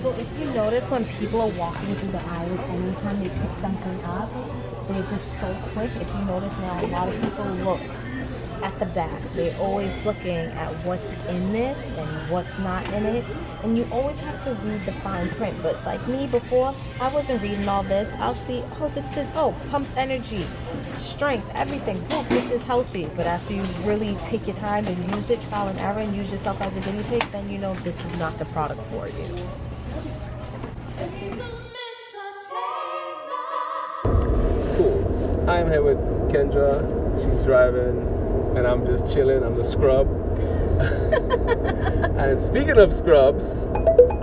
So if you notice when people are walking through the aisles, anytime they pick something up, they're just so quick. If you notice now, a lot of people look at the back. They're always looking at what's in this and what's not in it. And you always have to read the fine print. But like me before, I wasn't reading all this. I'll see, oh, this says, oh, pumps energy, strength, everything. Oh, this is healthy. But after you really take your time and use it, trial and error, and use yourself as a guinea pig, then you know this is not the product for you. Cool. I'm here with Kendra. She's driving, and I'm just chilling. I'm the scrub. And speaking of scrubs,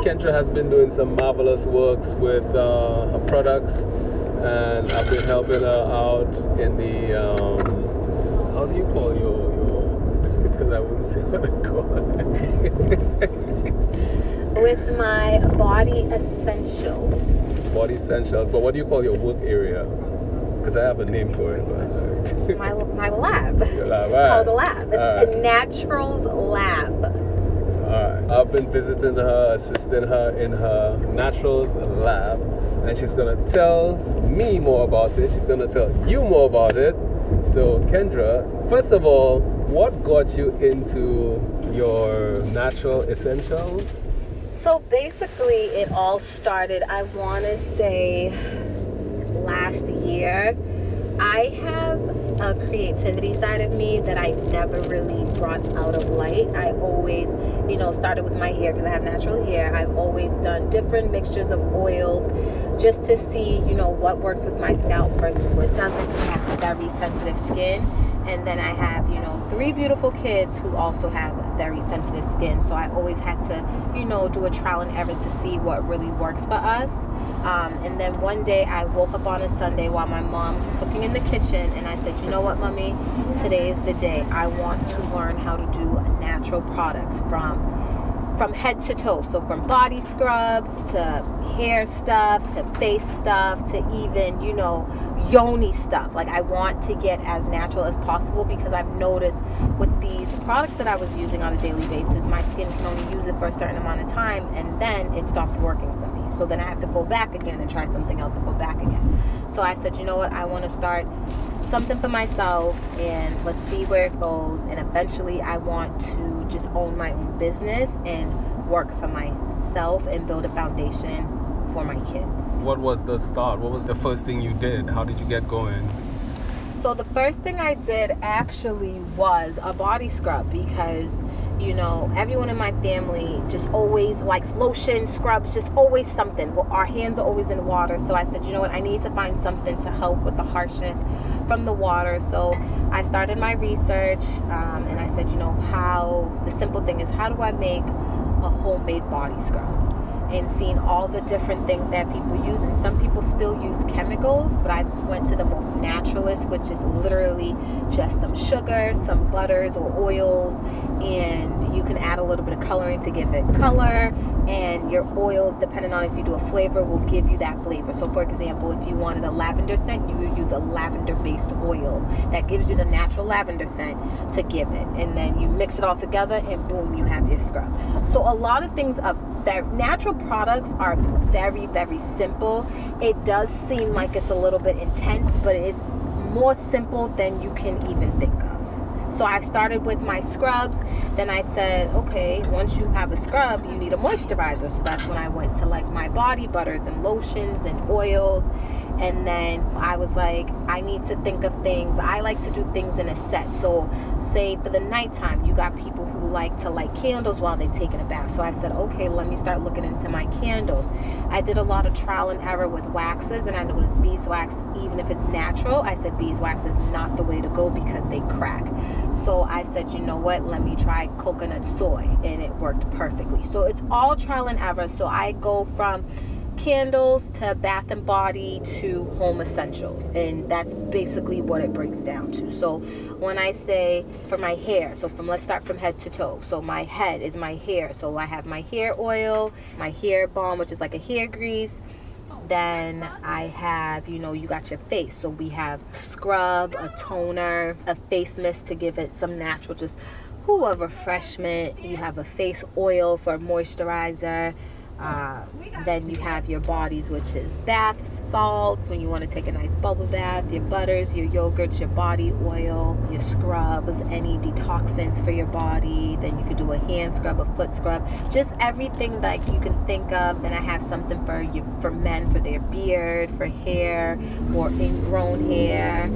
Kendra has been doing some marvelous works with her products, and I've been helping her out in the how do you call your because I wouldn't say what I call it. With my body essentials. Body essentials, but what do you call your work area? Because I have a name for it. But my lab. Your lab. It's called a lab. It's a naturals lab. Alright. I've been visiting her, assisting her in her naturals lab, and she's gonna tell me more about it. She's gonna tell you more about it. So Kendra, first of all, what got you into your natural essentials? So basically it all started, I want to say, last year. I have a creativity side of me that I never really brought out of light. I always, started with my hair because I have natural hair. I've always done different mixtures of oils just to see, what works with my scalp versus what doesn't. I have very sensitive skin. And then I have, 3 beautiful kids who also have very sensitive skin. So I always had to, do a trial and error to see what really works for us. And then one day I woke up on a Sunday while my mom's cooking in the kitchen, and I said, you know what, Mommy, today is the day. I want to learn how to do natural products from head to toe. So from body scrubs to hair stuff to face stuff to even, yoni stuff. Like, I want to get as natural as possible because I've noticed with these products that I was using on a daily basis, my skin can only use it for a certain amount of time, and then it stops working for me. So then I have to go back again and try something else and go back again. So I said, you know what, I want to start something for myself and let's see where it goes. And eventually I want to just own my own business and work for myself and build a foundation for my kids. What was the start? What was the first thing you did? How did you get going? So the first thing I did actually was a body scrub because, everyone in my family just always likes lotion, scrubs, just always something. Well, our hands are always in water. So I said, you know what, I need to find something to help with the harshness from the water. So I started my research and I said, how the simple thing is, how do I make a homemade body scrub? And seeing all the different things that people use, and some people still use chemicals, but I went to the most naturalist, which is literally just some sugar, some butters or oils, and you can add a little bit of coloring to give it color, and your oils, depending on if you do a flavor, will give you that flavor. So for example, if you wanted a lavender scent, you would use a lavender based oil that gives you the natural lavender scent to give it, and then you mix it all together and boom, you have your scrub. So a lot of things are natural products are very, very simple. It does seem like it's a little bit intense, but it is more simple than you can even think of. So I started with my scrubs. Then I said, okay, once you have a scrub, you need a moisturizer. So that's when I went to like my body butters and lotions and oils. And then I was like, I need to think of things. I like to do things in a set. So say for the nighttime, you got people who like to light candles while they're taking a bath. So I said, okay, let me start looking into my candles. I did a lot of trial and error with waxes, and I noticed beeswax, even if it's natural, I said beeswax is not the way to go because they crack. So I said, you know what, let me try coconut soy, and it worked perfectly. So it's all trial and error. So I go from candles to bath and body to home essentials, and that's basically what it breaks down to. So when I say for my hair, so let's start from head to toe. So my head is my hair, so I have my hair oil, my hair balm, which is like a hair grease. Then I have, you got your face, so we have scrub, a toner, a face mist to give it some natural, just a refreshment. You have a face oil for moisturizer, Then you have your bodies, which is bath salts, when you want to take a nice bubble bath, your butters, your yogurts, your body oil, your scrubs, any detoxants for your body. Then you could do a hand scrub, a foot scrub, just everything that you can think of. Then I have something for men, for their beard, for hair, or ingrown hair.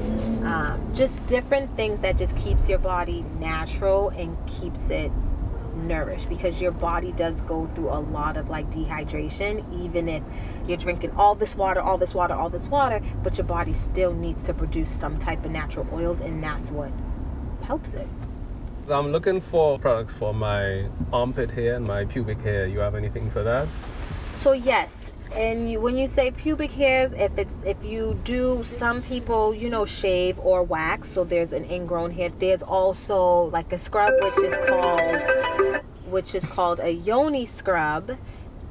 Just different things that just keeps your body natural and keeps it nourished, because your body does go through a lot of like dehydration, even if you're drinking all this water, but your body still needs to produce some type of natural oils, and that's what helps it. I'm looking for products for my armpit hair and my pubic hair. You have anything for that? So yes. And when you say pubic hairs, if you do, some people, shave or wax, so there's an ingrown hair. There's also like a scrub which is called a yoni scrub.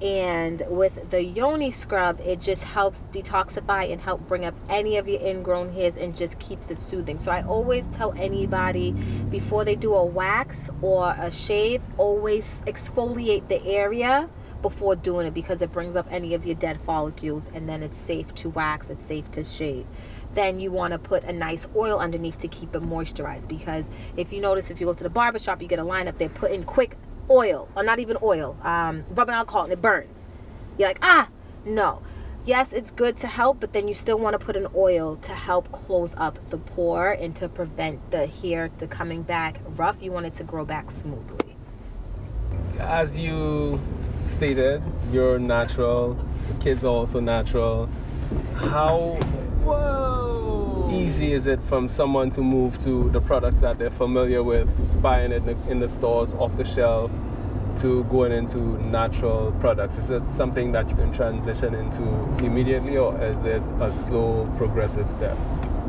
And with the yoni scrub, it just helps detoxify and help bring up any of your ingrown hairs and just keeps it soothing. So I always tell anybody before they do a wax or a shave, always exfoliate the area before doing it, because it brings up any of your dead follicles, and then it's safe to wax, it's safe to shave. Then you want to put a nice oil underneath to keep it moisturized, because if you notice, if you go to the barbershop, you get a lineup, they're putting quick oil, or not even oil, rubbing alcohol, and it burns. You're like, no. Yes, it's good to help, but then you still want to put an oil to help close up the pore and to prevent the hair to coming back rough. You want it to grow back smoothly. As you stated, you're natural, the kids are also natural. How easy is it from someone to move to the products that they're familiar with, buying it in the stores off the shelf, to going into natural products? Is it something that you can transition into immediately, or is it a slow, progressive step?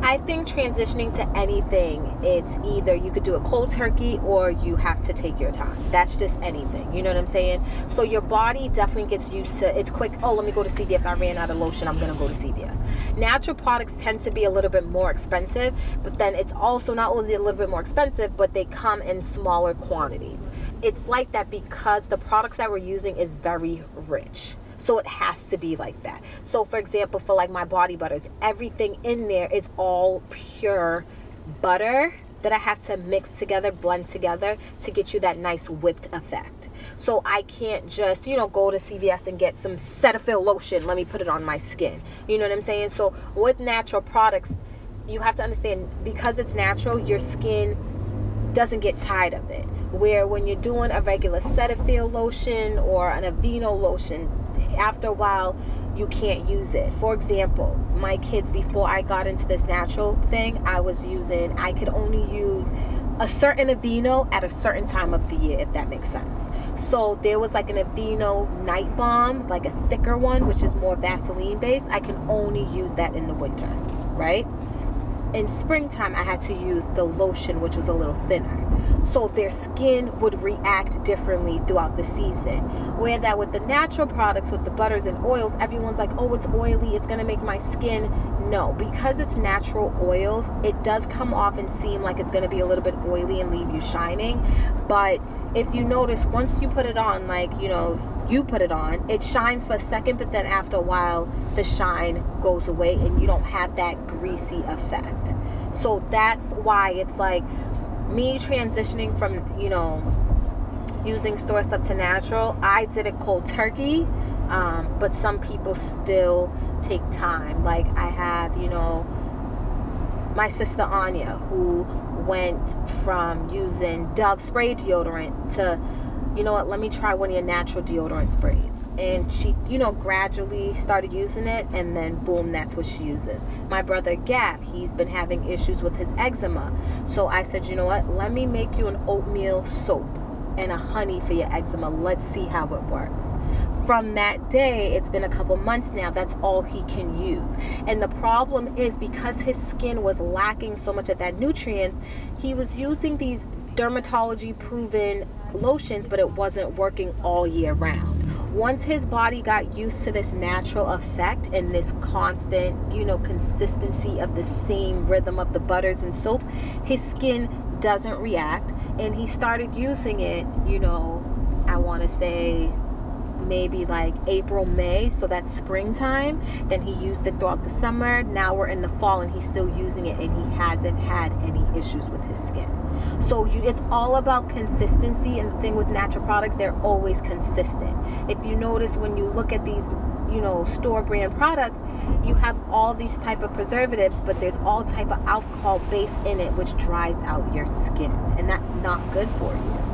I think transitioning to anything, it's either you could do it cold turkey or you have to take your time. That's just anything. You know what I'm saying? So your body definitely gets used to, it's quick. Oh, let me go to CVS. I ran out of lotion. I'm going to go to CVS. Natural products tend to be a little bit more expensive, but then it's also not only a little bit more expensive, but they come in smaller quantities. It's like that because the products that we're using is very rich. So it has to be like that. So for example, for like my body butters, everything in there is all pure butter that I have to mix together, blend together to get you that nice whipped effect. So I can't just, go to CVS and get some Cetaphil lotion. Let me put it on my skin. You know what I'm saying? So with natural products, you have to understand, because it's natural, your skin doesn't get tired of it. Where when you're doing a regular Cetaphil lotion or an Aveeno lotion, after a while you can't use it. For example, my kids, before I got into this natural thing, I could only use a certain Aveeno at a certain time of the year, if that makes sense. So there was like an Aveeno night balm, like a thicker one, which is more Vaseline based. I can only use that in the winter, right? In springtime, I had to use the lotion, which was a little thinner. So their skin would react differently throughout the season. Where that with the natural products, with the butters and oils, everyone's like, oh, it's oily, it's gonna make my skin. No, because it's natural oils, it does come off and seem like it's gonna be a little bit oily and leave you shining. But if you notice, once you put it on, you put it on, it shines for a second, but then after a while the shine goes away and you don't have that greasy effect. So that's why it's like me transitioning from using store stuff to natural. I did it cold turkey, but some people still take time. Like I have my sister Anya, who went from using Dove spray deodorant to, let me try one of your natural deodorant sprays. And she, gradually started using it, and then boom, that's what she uses. My brother Gav, he's been having issues with his eczema. So I said, you know what, let me make you an oatmeal soap and a honey for your eczema. Let's see how it works. From that day, it's been a couple months now, that's all he can use. And the problem is, because his skin was lacking so much of that nutrients, he was using these dermatology proven lotions, but it wasn't working all year round. Once his body got used to this natural effect and this constant, consistency of the same rhythm of the butters and soaps, his skin doesn't react. And he started using it, I want to say maybe like April, May, so that's springtime. Then he used it throughout the summer. Now we're in the fall and he's still using it, and he hasn't had any issues with his skin. So it's all about consistency, and the thing with natural products, they're always consistent. If you notice, when you look at these, you know, store brand products, you have all these type of preservatives, but there's all type of alcohol base in it, which dries out your skin, and that's not good for you.